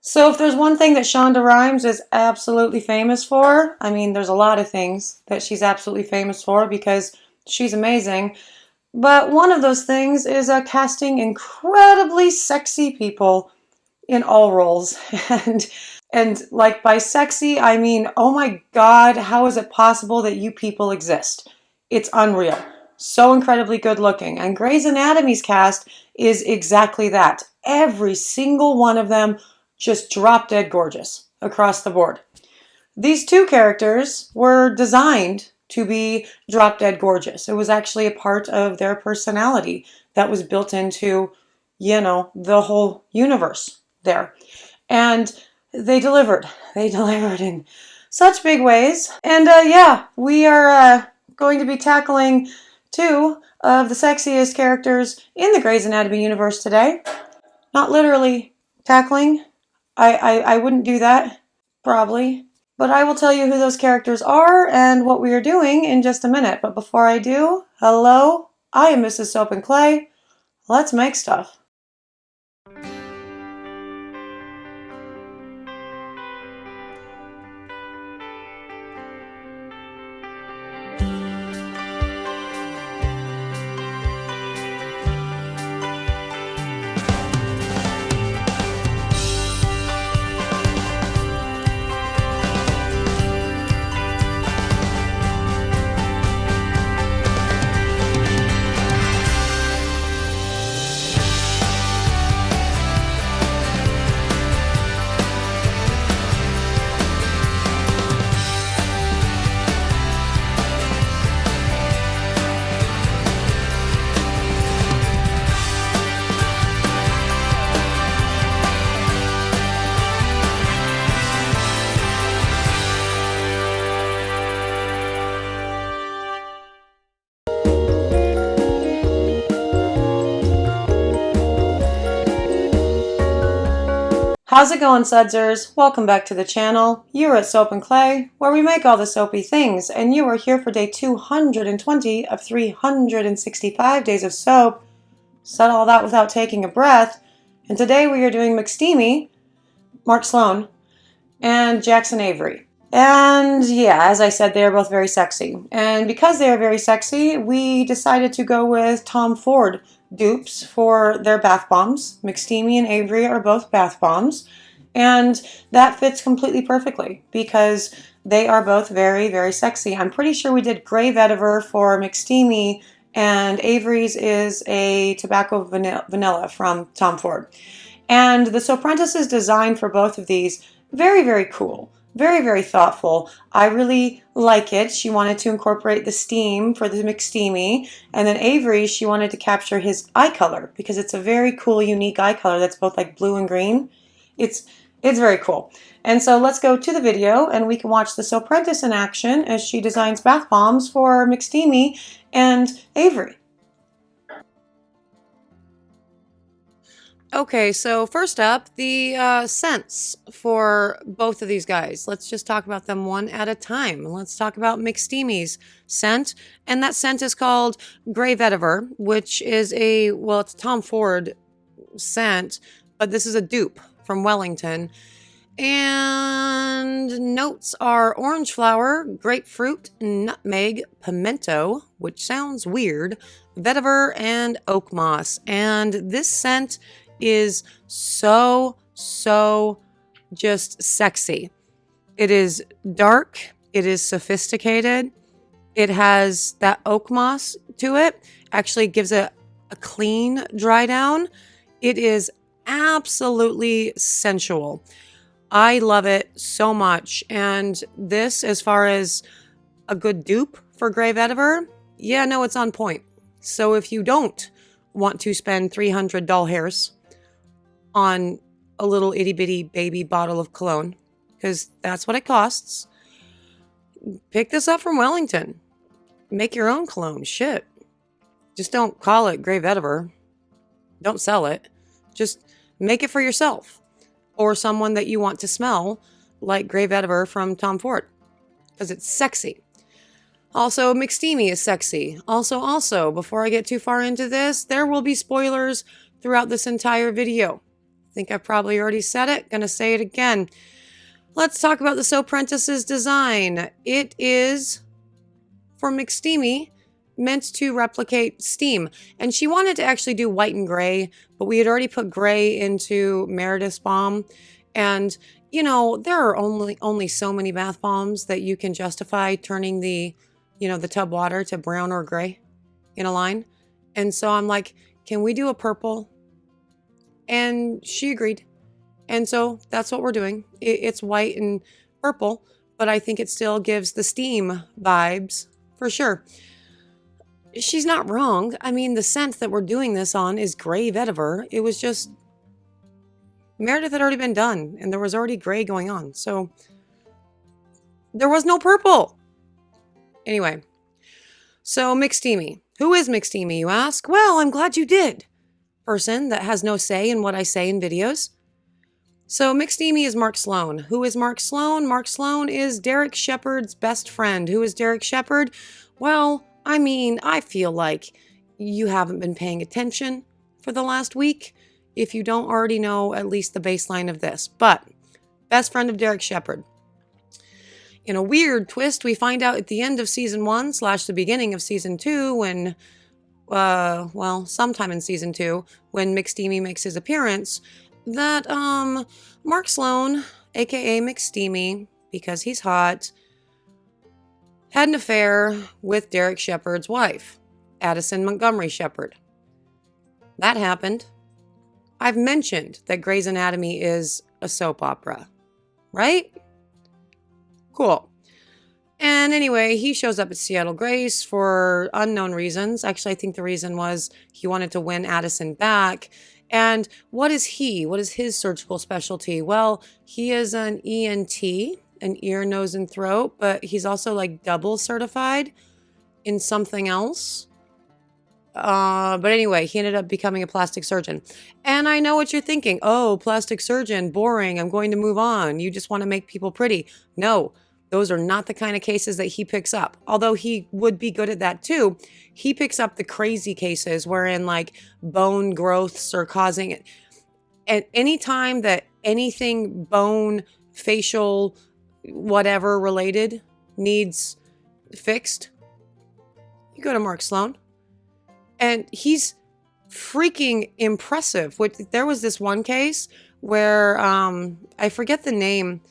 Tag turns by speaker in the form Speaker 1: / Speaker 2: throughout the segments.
Speaker 1: So if there's one thing that Shonda Rhimes is absolutely famous for, I mean, there's a lot of things that she's absolutely famous for because she's amazing. But one of those things is casting incredibly sexy people in all roles. And like by sexy, I mean, oh my God, how is it possible that you people exist? It's unreal. So incredibly good looking. And Grey's Anatomy's cast is exactly that. Every single one of them just drop dead gorgeous across the board. These two characters were designed to be drop dead gorgeous. It was actually a part of their personality that was built into, the whole universe there. And they delivered. They delivered in such big ways. And yeah, we are going to be tackling two of the sexiest characters in the Grey's Anatomy universe today. Not literally tackling. I wouldn't do that, probably. But I will tell you who those characters are and what we are doing in just a minute. But before I do, hello, I am Mrs. Soap and Clay. Let's make stuff. How's it going, Sudsers? Welcome back to the channel. You're at Soap and Clay, where we make all the soapy things, and you are here for day 220 of 365 days of soap. Said all that without taking a breath. And today we are doing McSteamy, Mark Sloan, and Jackson Avery. And yeah, as I said, they are both very sexy. And because they are very sexy, we decided to go with Tom Ford dupes for their bath bombs. McSteamy and Avery are both bath bombs. And that fits completely perfectly because they are both very, very sexy. I'm pretty sure we did Grey Vetiver for McSteamy, and Avery's is a tobacco vanilla from Tom Ford. And the Soaprentice's design for both of these, very, very cool. Very, very thoughtful. I really like it. She wanted to incorporate the steam for the McSteamy. And then Avery, she wanted to capture his eye color because it's a very cool, unique eye color that's both like blue and green. It's very cool. And so let's go to the video and we can watch the Soaprentice in action as she designs bath bombs for McSteamy and Avery. Okay, so first up, the scents for both of these guys. Let's just talk about them one at a time. Let's talk about McSteamy's scent, and that scent is called Grey Vetiver, which is it's a Tom Ford scent, but this is a dupe from Wellington. And notes are orange flower, grapefruit, nutmeg, pimento, which sounds weird, vetiver, and oak moss. And this scent is so just sexy. It is dark, it is sophisticated, it has that oak moss to it, actually gives it a clean dry down. It is absolutely sensual. I love it so much. And this, as far as a good dupe for Grey Vetiver, yeah, no, it's on point. So if you don't want to spend 300 doll hairs on a little itty bitty baby bottle of cologne, because that's what it costs, pick this up from Wellington. Make your own cologne. Shit. Just don't call it Grey Vetiver. Don't sell it. Just make it for yourself or someone that you want to smell like Grey Vetiver from Tom Ford, because it's sexy. Also, McSteamy is sexy. Also, before I get too far into this, there will be spoilers throughout this entire video. think I probably already said it. Gonna say it again. Let's talk about the Soaprentice's design. It is, for McSteamy, meant to replicate steam. And she wanted to actually do white and gray, but we had already put gray into Meredith's balm. And, you know, there are only so many bath bombs that you can justify turning the, you know, the tub water to brown or gray in a line. And so I'm like, can we do a purple? And she agreed. And so that's what we're doing. It's white and purple, but I think it still gives the steam vibes for sure. She's not wrong. I mean, the scent that we're doing this on is gray vetiver. It was just, Meredith had already been done and there was already gray going on. So there was no purple. Anyway, so McSteamy. Who is McSteamy, you ask? Well, I'm glad you did. Person that has no say in what I say in videos. So McSteamy is Mark Sloan. Who is Mark Sloan? Mark Sloan is Derek Shepherd's best friend. Who is Derek Shepherd? Well, I mean, I feel like you haven't been paying attention for the last week if you don't already know at least the baseline of this. But best friend of Derek Shepherd. In a weird twist, we find out at the end of season 1 / the beginning of season 2 when, well, sometime in season 2, when McSteamy makes his appearance, that Mark Sloan, aka McSteamy, because he's hot, had an affair with Derek Shepherd's wife, Addison Montgomery Shepherd. That happened. I've mentioned that Grey's Anatomy is a soap opera, right? Cool. And anyway, he shows up at Seattle Grace for unknown reasons. Actually, I think the reason was he wanted to win Addison back. And what is he? What is his surgical specialty? Well, he is an ENT, an ear, nose, and throat, but he's also like double certified in something else. But anyway, he ended up becoming a plastic surgeon. And I know what you're thinking. Oh, plastic surgeon, boring. I'm going to move on. You just want to make people pretty. No, those are not the kind of cases that he picks up. Although he would be good at that too. He picks up the crazy cases wherein like bone growths are causing it. And anytime that anything bone, facial, whatever related needs fixed, you go to Mark Sloan. And he's freaking impressive. There was this one case where I forget the name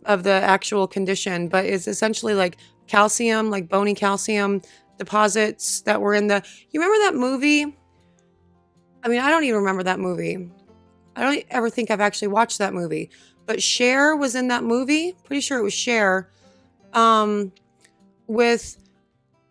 Speaker 1: of the actual condition, but it's essentially like calcium, like bony calcium deposits that were in the... You remember that movie? I mean, I don't even remember that movie. I don't ever think I've actually watched that movie. But Cher was in that movie. Pretty sure it was Cher. With...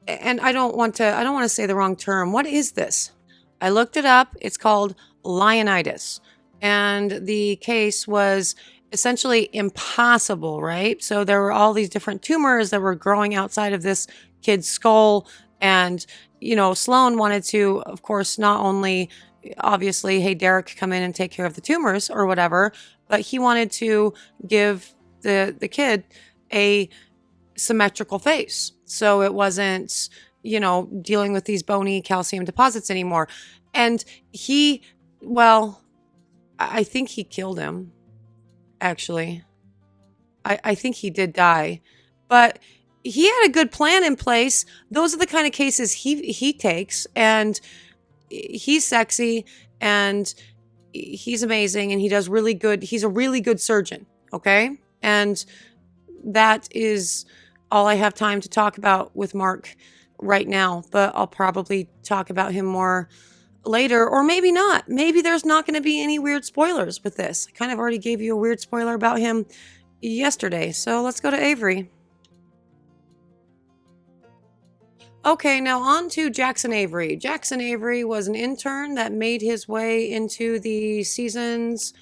Speaker 1: And I don't want to say the wrong term. What is this? I looked it up. It's called Lionitis. And the case was essentially impossible, right? So there were all these different tumors that were growing outside of this kid's skull. And, you know, Sloan wanted to, of course, not only obviously, hey, Derek, come in and take care of the tumors or whatever, but he wanted to give the kid a symmetrical face. So it wasn't, you know, dealing with these bony calcium deposits anymore. And he, well, I think he killed him, actually. I think he did die. But he had a good plan in place. Those are the kind of cases he takes. And he's sexy and he's amazing and he does really good. He's a really good surgeon, okay? And that is all I have time to talk about with Mark right now, but I'll probably talk about him more later, or maybe not. Maybe there's not going to be any weird spoilers with this. I kind of already gave you a weird spoiler about him yesterday, so let's go to Avery. Okay, now on to Jackson Avery. Jackson Avery was an intern that made his way into the seasons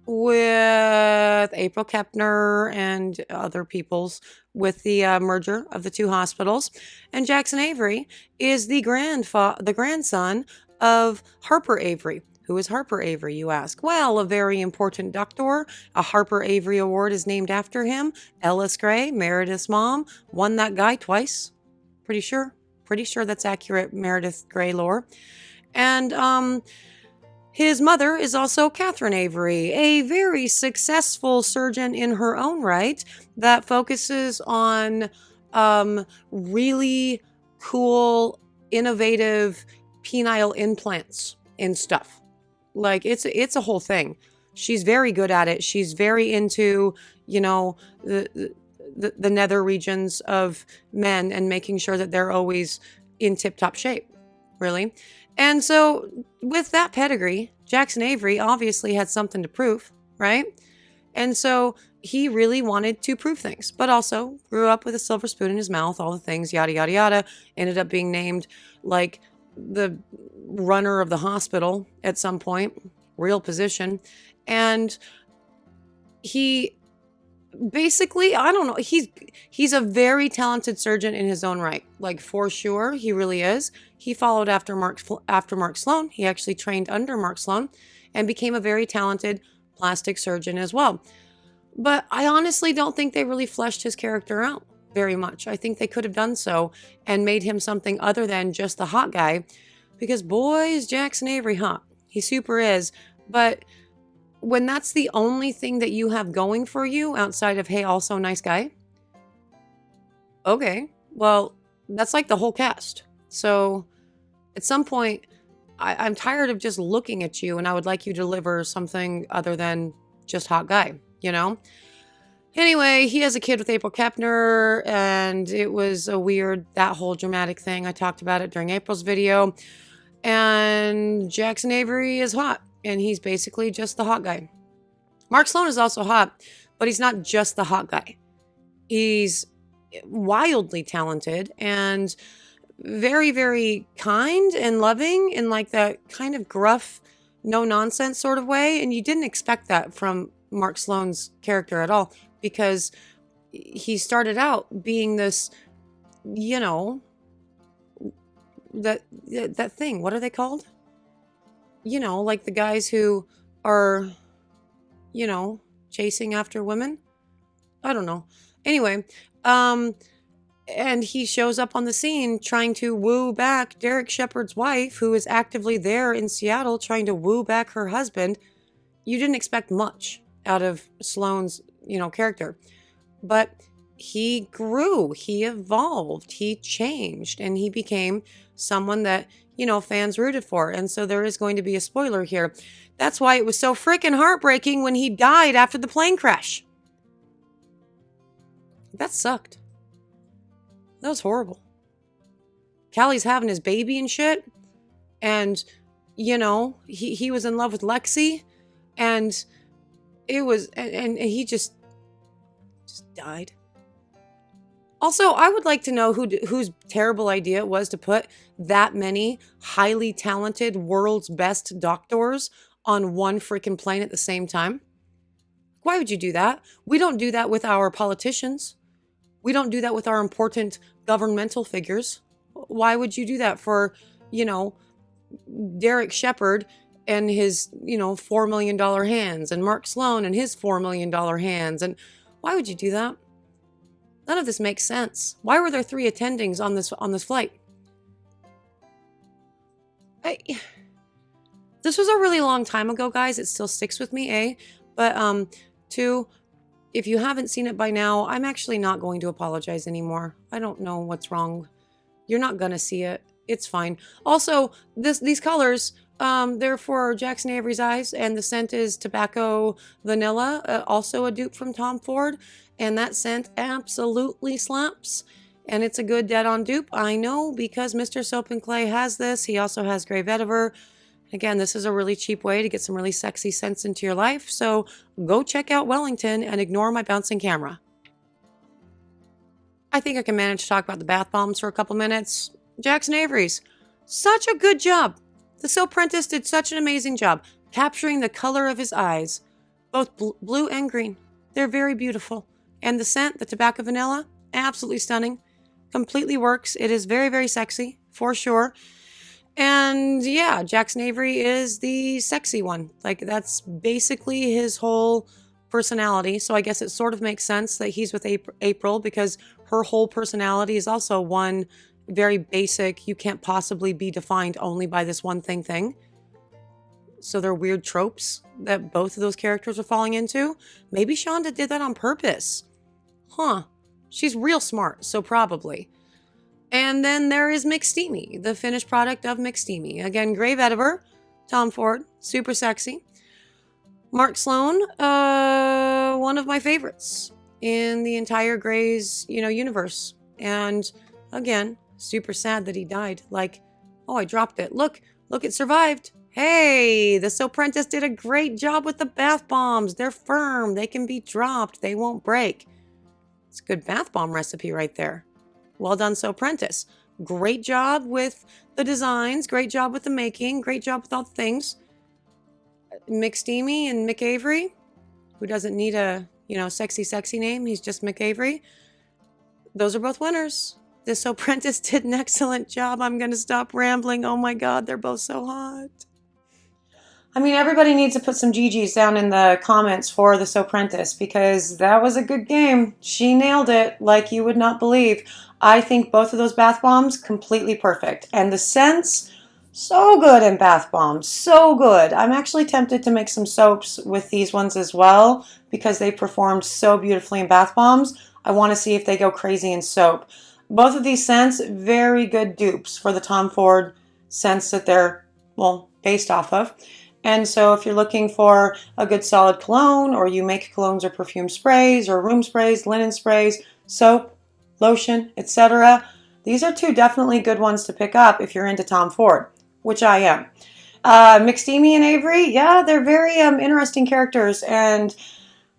Speaker 1: with April Kepner and other peoples with the merger of the two hospitals. And Jackson Avery is the grandson of Harper Avery. Who is Harper Avery, you ask? Well, a very important doctor. A Harper Avery Award is named after him. Ellis Gray, Meredith's mom, won that guy twice. Pretty sure that's accurate Meredith Gray lore. And His mother is also Catherine Avery, a very successful surgeon in her own right that focuses on really cool, innovative penile implants and stuff. Like it's a whole thing. She's very good at it. She's very into, you know, the nether regions of men and making sure that they're always in tip-top shape, really. And so with that pedigree, Jackson Avery obviously had something to prove, right? And so he really wanted to prove things, but also grew up with a silver spoon in his mouth, all the things, yada, yada, yada. Ended up being named like the runner of the hospital at some point, real position. And he basically, I don't know, he's a very talented surgeon in his own right. Like, for sure, he really is. He followed after Mark Sloan. He actually trained under Mark Sloan and became a very talented plastic surgeon as well. But I honestly don't think they really fleshed his character out very much. I think they could have done so and made him something other than just the hot guy, because boy, is Jackson Avery hot. He super is. But when that's the only thing that you have going for you outside of, hey, also nice guy, okay, well, that's like the whole cast. So at some point, I'm tired of just looking at you, and I would like you to deliver something other than just hot guy, you know? Anyway, he has a kid with April Kepner, and it was a weird, that whole dramatic thing. I talked about it during April's video. And Jackson Avery is hot, and he's basically just the hot guy. Mark Sloan is also hot, but he's not just the hot guy. He's wildly talented and very, very kind and loving in like that kind of gruff, no-nonsense sort of way. And you didn't expect that from Mark Sloan's character at all, because he started out being this, you know, that thing. What are they called? You know, like the guys who are, you know, chasing after women. I don't know. Anyway, and he shows up on the scene trying to woo back Derek Shepard's wife, who is actively there in Seattle trying to woo back her husband. You didn't expect much out of Sloan's, you know, character. But he grew, he evolved, he changed, and he became someone that, you know, fans rooted for. And so there is going to be a spoiler here. That's why it was so freaking heartbreaking when he died after the plane crash. That sucked. That was horrible. Callie's having his baby and shit. And, you know, he was in love with Lexi. And it was, and he just died. Also, I would like to know whose terrible idea it was to put that many highly talented world's best doctors on one freaking plane at the same time. Why would you do that? We don't do that with our politicians. We don't do that with our important governmental figures. Why would you do that for, you know, Derek Shepard and his, you know, $4 million hands, and Mark Sloan and his $4 million hands? And why would you do that? None of this makes sense. Why were there 3 attendings on this flight? This was a really long time ago, guys. It still sticks with me, A. But 2, if you haven't seen it by now, I'm actually not going to apologize anymore. I don't know what's wrong. You're not gonna see it. It's fine. Also, these colors, they're for Jackson Avery's eyes, and the scent is Tobacco Vanilla, also a dupe from Tom Ford. And that scent absolutely slaps. And it's a good dead-on dupe. I know, because Mr. Soap and Clay has this. He also has Grey Vetiver. Again, this is a really cheap way to get some really sexy scents into your life. So go check out Wellington and ignore my bouncing camera. I think I can manage to talk about the bath bombs for a couple minutes. Jackson Avery's. Such a good job. The Soaprentice did such an amazing job capturing the color of his eyes. Both blue and green. They're very beautiful. And the scent, the Tobacco Vanilla, absolutely stunning. Completely works. It is very, very sexy, for sure. And yeah, Jackson Avery is the sexy one. Like, that's basically his whole personality. So I guess it sort of makes sense that he's with April, because her whole personality is also one very basic, you can't possibly be defined only by this one thing. so they're weird tropes that both of those characters are falling into. Maybe Shonda did that on purpose. Huh. She's real smart, so probably. And then there is McSteamy, the finished product of McSteamy. Again, Grave Ediver, Tom Ford, super sexy. Mark Sloan, one of my favorites in the entire Grey's, universe. And again, super sad that he died. Like, oh, I dropped it. Look, it survived. Hey, the Soaprentice did a great job with the bath bombs. They're firm. They can be dropped. They won't break. It's a good bath bomb recipe right there. Well done, Soaprentice. Great job with the designs. Great job with the making. Great job with all the things. McSteamy and McAvery, who doesn't need a, sexy name. He's just McAvery. Those are both winners. The Soaprentice did an excellent job. I'm going to stop rambling. Oh my God, they're both so hot. I mean, everybody needs to put some GGs down in the comments for the Soaprentice because that was a good game. She nailed it like you would not believe. I think both of those bath bombs, completely perfect. And the scents, so good in bath bombs. So good. I'm actually tempted to make some soaps with these ones as well because they performed so beautifully in bath bombs. I want to see if they go crazy in soap. Both of these scents, very good dupes for the Tom Ford scents that they're, based off of. And so if you're looking for a good solid cologne, or you make colognes or perfume sprays or room sprays, linen sprays, soap, lotion, etc., these are two definitely good ones to pick up if you're into Tom Ford, which I am. McSteamy and Avery, yeah, they're very interesting characters, and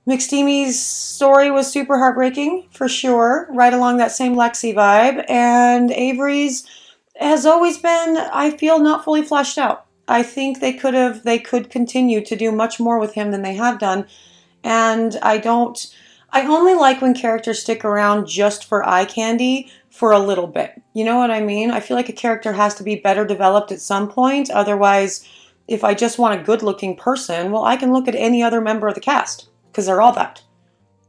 Speaker 1: McSteamy's story was super heartbreaking, for sure, right along that same Lexi vibe, and Avery's has always been, I feel, not fully fleshed out. I think they could continue to do much more with him than they have done. And I only like when characters stick around just for eye candy for a little bit. You know what I mean? I feel like a character has to be better developed at some point. Otherwise, if I just want a good looking person, well, I can look at any other member of the cast because they're all that.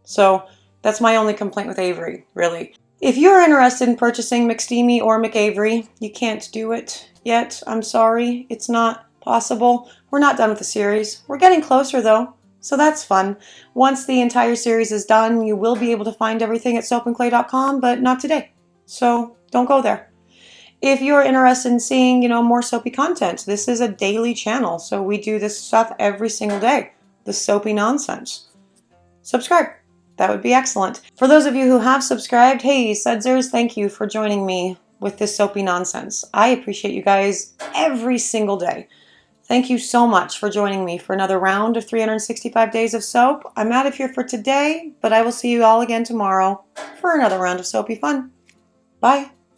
Speaker 1: So that's my only complaint with Avery, really. If you're interested in purchasing McSteamy or McAvery, you can't do it yet. I'm sorry. It's not possible. We're not done with the series. We're getting closer, though, so that's fun. Once the entire series is done, you will be able to find everything at soapandclay.com, but not today. So don't go there. If you're interested in seeing, more soapy content, this is a daily channel, so we do this stuff every single day. The soapy nonsense. Subscribe. That would be excellent. For those of you who have subscribed, hey, Sudzers, thank you for joining me with this soapy nonsense. I appreciate you guys every single day. Thank you so much for joining me for another round of 365 days of soap. I'm out of here for today, but I will see you all again tomorrow for another round of soapy fun. Bye.